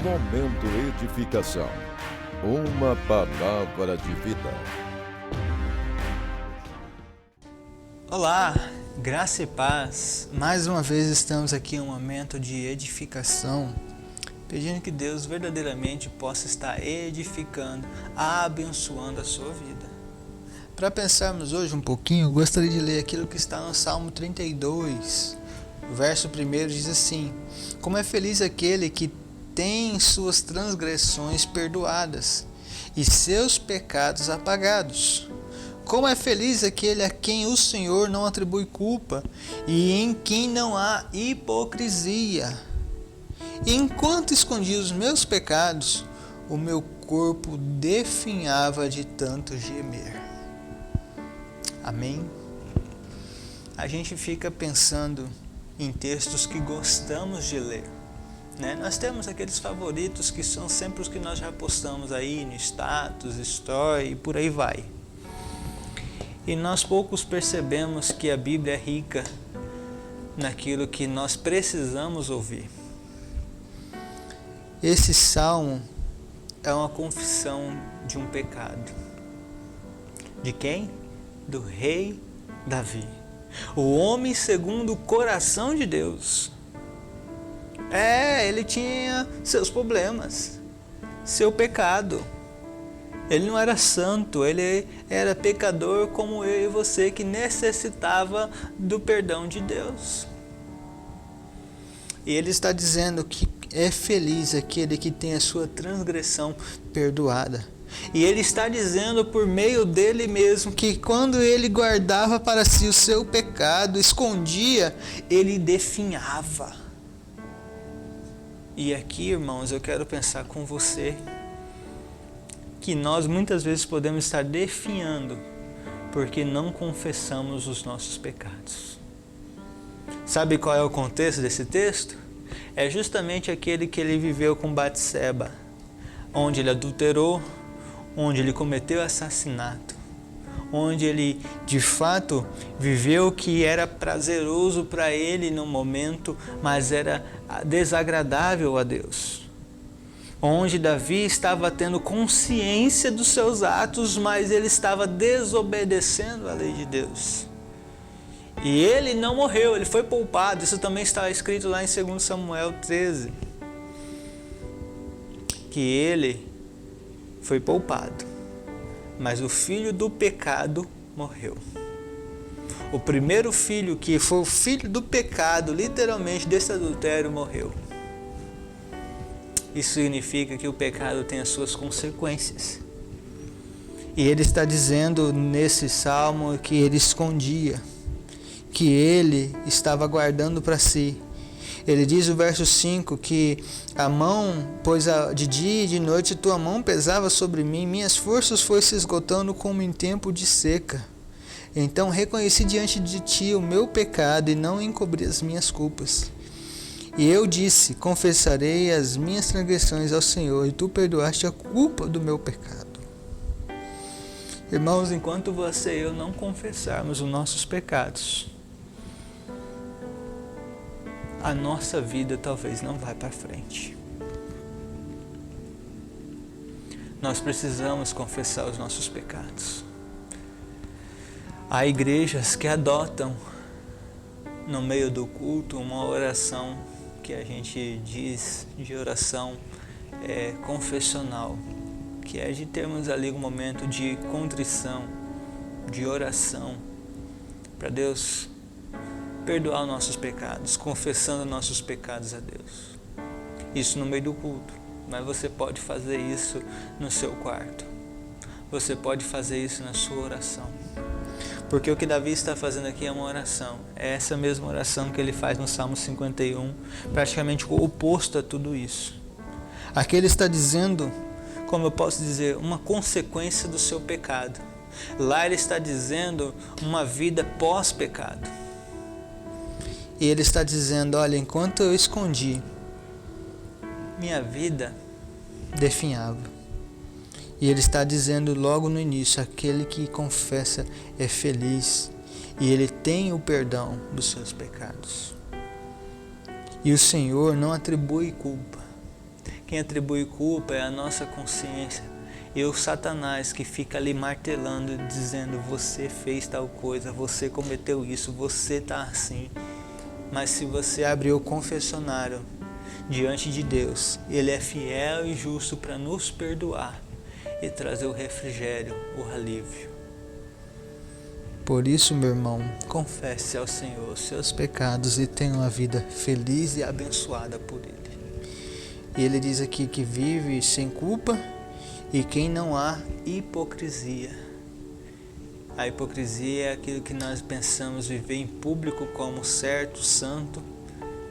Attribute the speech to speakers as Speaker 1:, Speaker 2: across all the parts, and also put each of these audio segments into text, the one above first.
Speaker 1: Momento Edificação, uma palavra de vida.
Speaker 2: Olá, graça e paz. Mais uma vez estamos aqui em um momento de edificação, pedindo que Deus verdadeiramente possa estar edificando, abençoando a sua vida. Para pensarmos hoje um pouquinho, eu gostaria de ler aquilo que está no Salmo 32, o verso 1 diz assim: como é feliz aquele que tem suas transgressões perdoadas e seus pecados apagados. Como é feliz aquele a quem o Senhor não atribui culpa e em quem não há hipocrisia. E enquanto escondia os meus pecados, o meu corpo definhava de tanto gemer. Amém? A gente fica pensando em textos que gostamos de ler, né? Nós temos aqueles favoritos que são sempre os que nós já postamos aí no status, story e por aí vai. E nós poucos percebemos que a Bíblia é rica naquilo que nós precisamos ouvir. Esse salmo é uma confissão de um pecado. De quem? Do rei Davi. O homem segundo o coração de Deus. Ele tinha seus problemas, seu pecado. Ele não era santo, ele era pecador como eu e você, que necessitava do perdão de Deus. E ele está dizendo que é feliz aquele que tem a sua transgressão perdoada. E ele está dizendo por meio dele mesmo que quando ele guardava para si o seu pecado, escondia, ele definhava. E aqui, irmãos, eu quero pensar com você que nós muitas vezes podemos estar definhando porque não confessamos os nossos pecados. Sabe qual é o contexto desse texto? É justamente aquele que ele viveu com Batseba, onde ele adulterou, onde ele cometeu assassinato, onde ele de fato viveu o que era prazeroso para ele no momento, mas era desagradável a Deus. Onde Davi estava tendo consciência dos seus atos, mas ele estava desobedecendo a lei de Deus. E ele não morreu, ele foi poupado. Isso também está escrito lá em 2 Samuel 13. Que ele foi poupado, mas o filho do pecado morreu. O primeiro filho, que foi o filho do pecado, literalmente desse adultério, morreu. Isso significa que o pecado tem as suas consequências. E ele está dizendo nesse salmo que ele escondia, que ele estava guardando para si. Ele diz no verso 5 que a mão, pois de dia e de noite tua mão pesava sobre mim, minhas forças foram se esgotando como em tempo de seca. Então reconheci diante de ti o meu pecado e não encobri as minhas culpas. E eu disse, confessarei as minhas transgressões ao Senhor, e tu perdoaste a culpa do meu pecado. Irmãos, enquanto você e eu não confessarmos os nossos pecados, a nossa vida talvez não vá para frente. Nós precisamos confessar os nossos pecados. Há igrejas que adotam no meio do culto uma oração que a gente diz de oração confessional, que é de termos ali um momento de contrição, de oração, para Deus perdoar os nossos pecados, confessando nossos pecados a Deus. Isso no meio do culto, mas você pode fazer isso no seu quarto. Você pode fazer isso na sua oração. Porque o que Davi está fazendo aqui é uma oração. É essa mesma oração que ele faz no Salmo 51, praticamente o oposto a tudo isso. Aqui ele está dizendo, como eu posso dizer, uma consequência do seu pecado. Lá ele está dizendo uma vida pós-pecado. E ele está dizendo, olha, enquanto eu escondi, minha vida definhava. E ele está dizendo logo no início, aquele que confessa é feliz e ele tem o perdão dos seus pecados. E o Senhor não atribui culpa. Quem atribui culpa é a nossa consciência. E o Satanás que fica ali martelando, dizendo: você fez tal coisa, você cometeu isso, você está assim. Mas se você abrir o confessionário diante de Deus, Ele é fiel e justo para nos perdoar e trazer o refrigério, o alívio. Por isso, meu irmão, confesse ao Senhor os seus pecados e tenha uma vida feliz e abençoada por Ele. E Ele diz aqui que vive sem culpa e quem não há hipocrisia. A hipocrisia é aquilo que nós pensamos viver em público como certo, santo,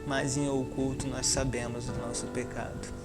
Speaker 2: mas em oculto nós sabemos do nosso pecado.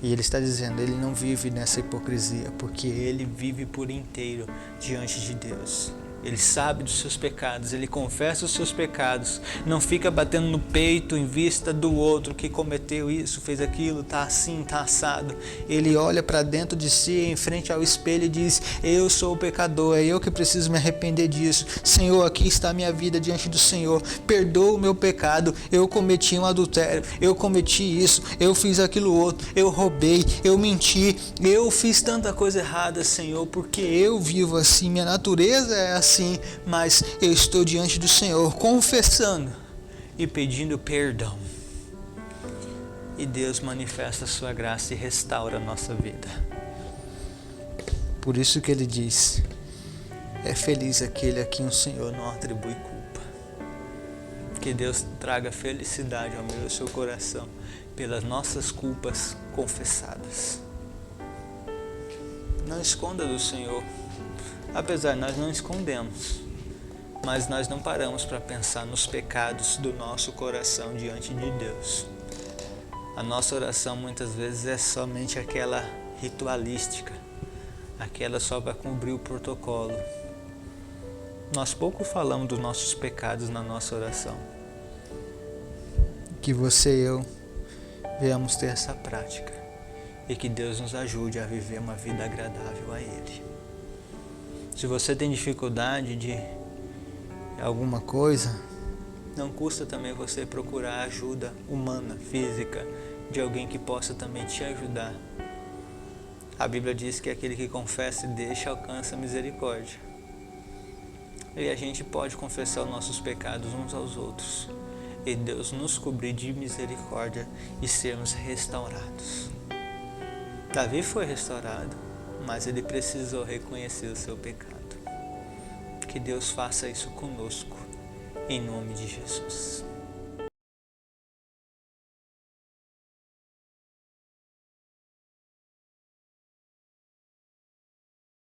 Speaker 2: E Ele está dizendo, Ele não vive nessa hipocrisia, porque Ele vive por inteiro diante de Deus. Ele sabe dos seus pecados, Ele confessa os seus pecados, não fica batendo no peito em vista do outro que cometeu isso, fez aquilo, tá assim, tá assado. Ele olha para dentro de si, em frente ao espelho e diz: eu sou o pecador, é eu que preciso me arrepender disso. Senhor, aqui está a minha vida diante do Senhor, perdoa o meu pecado, eu cometi um adultério, eu cometi isso, eu fiz aquilo outro, eu roubei, eu menti, eu fiz tanta coisa errada, Senhor, porque eu vivo assim, minha natureza é assim. Sim, mas eu estou diante do Senhor, confessando e pedindo perdão. E Deus manifesta a sua graça e restaura a nossa vida. Por isso que Ele diz: é feliz aquele a quem o Senhor não atribui culpa. Que Deus traga felicidade ao meu e ao seu coração pelas nossas culpas confessadas. Não esconda do Senhor. Apesar, nós não escondemos, mas nós não paramos para pensar nos pecados do nosso coração diante de Deus. A nossa oração muitas vezes é somente aquela ritualística, aquela só para cumprir o protocolo. Nós pouco falamos dos nossos pecados na nossa oração. Que você e eu venhamos ter essa prática e que Deus nos ajude a viver uma vida agradável a Ele. Se você tem dificuldade de alguma coisa, não custa também você procurar ajuda humana, física, de alguém que possa também te ajudar. A Bíblia diz que aquele que confessa e deixa alcança misericórdia. E a gente pode confessar os nossos pecados uns aos outros, e Deus nos cobrir de misericórdia e sermos restaurados. Davi foi restaurado, mas ele precisou reconhecer o seu pecado. Que Deus faça isso conosco, em nome de Jesus.